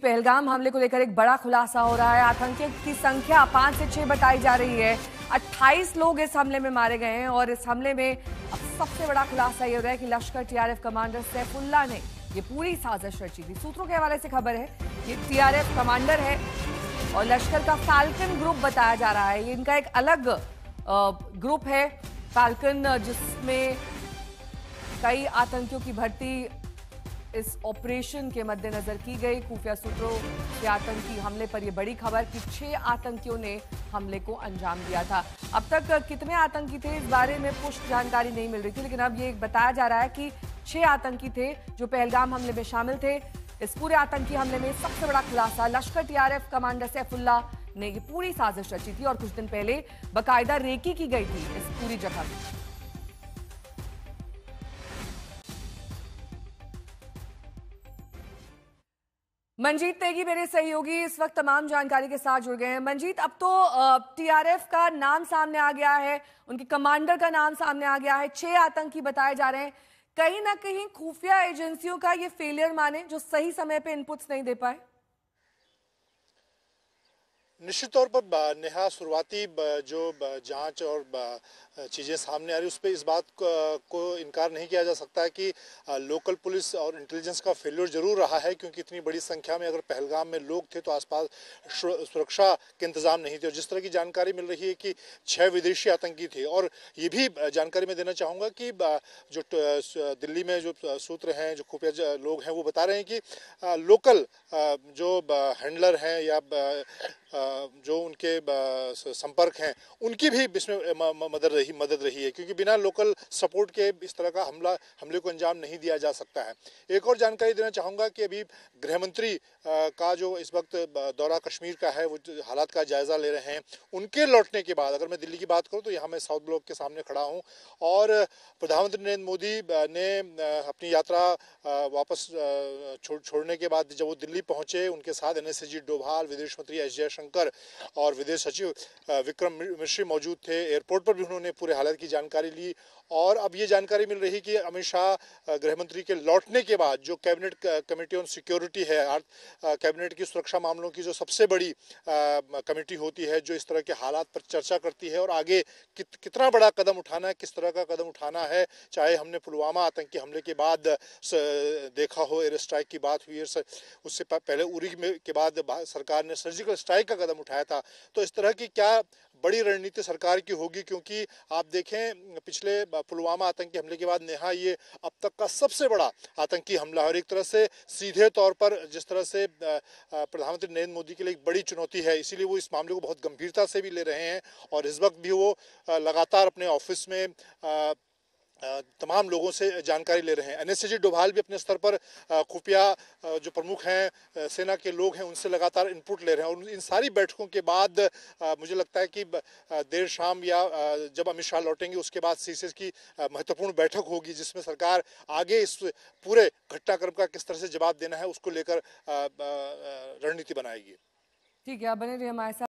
पहलगाम हमले को लेकर एक बड़ा खुलासा हो रहा है। आतंकियों की संख्या 5 से 6 बताई जा रही है। 28 लोग इस हमले में मारे गए हैं और इस हमले में अब सबसे बड़ा खुलासा ये हो रहा है कि लश्कर टीआरएफ कमांडर सैफुल्लाह ने ये पूरी साजिश रची थी। सूत्रों के हवाले से खबर है, ये टीआरएफ कमांडर है और लश्कर का फाल्कन ग्रुप बताया जा रहा है। ये इनका एक अलग ग्रुप है फाल्कन, जिसमें कई आतंकियों की भर्ती इस ऑपरेशन के मद्देनजर की गई। खुफिया सूत्रों के आतंकी हमले पर यह बड़ी खबर कि 6 आतंकियों ने हमले को अंजाम दिया था। अब तक कितने आतंकी थे इस बारे में पुष्ट जानकारी नहीं मिल रही थी, लेकिन अब ये बताया जा रहा है कि 6 आतंकी थे जो पहलगाम हमले में शामिल थे। इस पूरे आतंकी हमले में सबसे बड़ा खुलासा, लश्कर टीआरएफ कमांडर सैफुल्लाह ने ये पूरी साजिश रची थी और कुछ दिन पहले बाकायदा रेकी की गई थी इस पूरी जगह में। मंजीत तेगी मेरे सहयोगी इस वक्त तमाम जानकारी के साथ जुड़ गए हैं। मंजीत, अब तो टीआरएफ का नाम सामने आ गया है, उनके कमांडर का नाम सामने आ गया है, 6 आतंकी बताए जा रहे हैं। कहीं ना कहीं खुफिया एजेंसियों का ये फेलियर माने जो सही समय पे इनपुट्स नहीं दे पाए। निश्चित तौर पर नेहा, शुरुआती जो जांच और चीज़ें सामने आ रही उस पर इस बात को इनकार नहीं किया जा सकता है कि लोकल पुलिस और इंटेलिजेंस का फेल्योर जरूर रहा है, क्योंकि इतनी बड़ी संख्या में अगर पहलगाम में लोग थे तो आसपास सुरक्षा के इंतजाम नहीं थे। और जिस तरह की जानकारी मिल रही है कि 6 विदेशी आतंकी थे, और ये भी जानकारी मैं देना चाहूँगा कि जो दिल्ली में जो सूत्र हैं, जो खुफिया लोग हैं, वो बता रहे हैं कि लोकल जो हैंडलर हैं या जो उनके संपर्क हैं, उनकी भी इसमें मदद रही है, क्योंकि बिना लोकल सपोर्ट के इस तरह का हमले को अंजाम नहीं दिया जा सकता है। एक और जानकारी देना चाहूँगा कि अभी गृह मंत्री का जो इस वक्त दौरा कश्मीर का है, वो हालात का जायज़ा ले रहे हैं। उनके लौटने के बाद अगर मैं दिल्ली की बात करूँ तो यहाँ मैं साउथ ब्लॉक के सामने खड़ा हूँ और प्रधानमंत्री नरेंद्र मोदी ने अपनी यात्रा वापस छोड़ने के बाद जब वो दिल्ली पहुँचे, उनके साथ NSG डोभाल, विदेश मंत्री S जयशंकर और विदेश सचिव विक्रम मिश्री मौजूद थे। एयरपोर्ट पर भी उन्होंने पूरे हालात की जानकारी ली और अब ये जानकारी मिल रही कि अमित शाह गृह मंत्री के लौटने के बाद जो कैबिनेट कमेटी ऑन सिक्योरिटी है, कैबिनेट की सुरक्षा मामलों की जो सबसे बड़ी कमेटी होती है, जो इस तरह के हालात पर चर्चा करती है और आगे कितना बड़ा कदम उठाना है, किस तरह का कदम उठाना है। चाहे हमने पुलवामा आतंकी हमले के बाद देखा हो, एयर स्ट्राइक की बात हुई है, उससे पहले उरी के बाद सरकार ने सर्जिकल स्ट्राइक का कदम उठाया था। तो इस तरह की क्या बड़ी रणनीति सरकार की होगी, क्योंकि आप देखें पिछले पुलवामा आतंकी हमले के बाद नेहा ये अब तक का सबसे बड़ा आतंकी हमला है और एक तरह से सीधे तौर पर जिस तरह से प्रधानमंत्री नरेंद्र मोदी के लिए एक बड़ी चुनौती है, इसीलिए वो इस मामले को बहुत गंभीरता से भी ले रहे हैं और इस वक्त भी वो लगातार अपने ऑफिस में तमाम लोगों से जानकारी ले रहे हैं। NSG डोभाल भी अपने स्तर पर खुफिया जो प्रमुख हैं, सेना के लोग हैं, उनसे लगातार इनपुट ले रहे हैं और इन सारी बैठकों के बाद मुझे लगता है कि देर शाम या जब अमित शाह लौटेंगे उसके बाद CCS की महत्वपूर्ण बैठक होगी, जिसमें सरकार आगे इस पूरे घटनाक्रम का किस तरह से जवाब देना है उसको लेकर रणनीति बनाएगी। ठीक है, आप बने रहिए हमारे साथ।